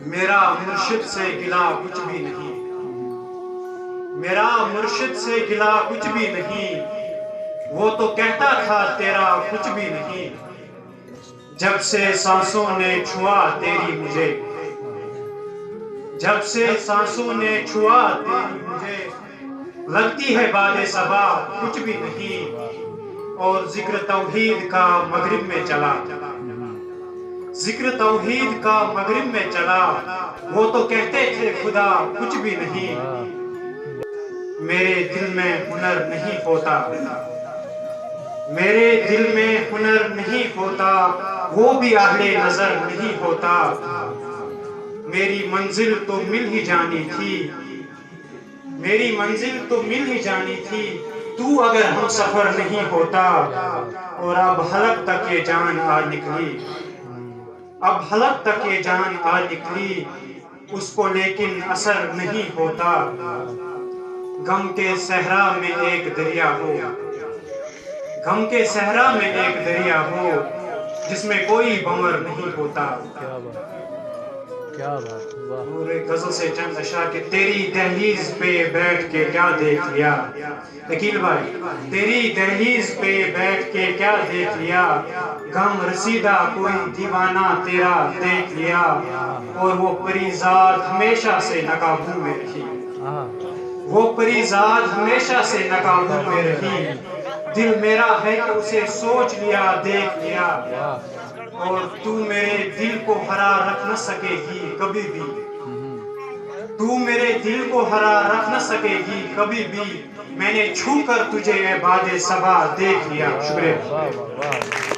میرا مرشد سے گلا کچھ بھی نہیں، میرا مرشد سے گلا کچھ بھی نہیں، وہ تو کہتا تھا تیرا کچھ بھی نہیں۔ جب سے سانسوں نے چھوا تیری مجھے، جب سے سانسوں نے چھوا تیری مجھے، لگتی ہے باد صبا کچھ بھی نہیں۔ اور ذکر توحید کا مغرب میں چلا، ذکر توحید کا مغرب میں چلا، وہ تو کہتے تھے خدا کچھ بھی نہیں۔ میرے دل میں ہنر نہیں ہوتا، میرے دل میں ہنر نہیں ہوتا، وہ بھی اہل نظر نہیں ہوتا۔ میری منزل تو مل ہی جانی تھی، میری منزل تو مل ہی جانی تھی، تو اگر ہم سفر نہیں ہوتا۔ اور اب حلق تک یہ جان آ نکلی، اب حلق تک یہ جان آ نکلی، اس کو لیکن اثر نہیں ہوتا۔ غم کے صحرا میں ایک دریا ہو، غم کے صحرا میں ایک دریا ہو، جس میں کوئی بنور نہیں ہوتا۔ کیا بات، واہ۔ اور ایک غزل سے چند اشعار کہ تیری دہلیز پہ بیٹھ کے کیا دیکھ لیا، عقیل بھائی، تیری دہلیز پہ بیٹھ کے کیا دیکھ لیا، غم رسیدہ کوئی دیوانہ تیرا دیکھ لیا۔ اور وہ پری ذات ہمیشہ سے نقابوں میں رہی، وہ پری ذات ہمیشہ سے نقابوں میں رہی، دل میرا ہے کہ اسے سوچ لیا دیکھ لیا۔ اور تو میرے دل کو ہرا رکھ نہ سکے گی کبھی بھی، تو میرے دل کو ہرا رکھ نہ سکے گی کبھی بھی، میں نے چھو کر تجھے اے باد صبا دیکھ لیا۔ شکریہ۔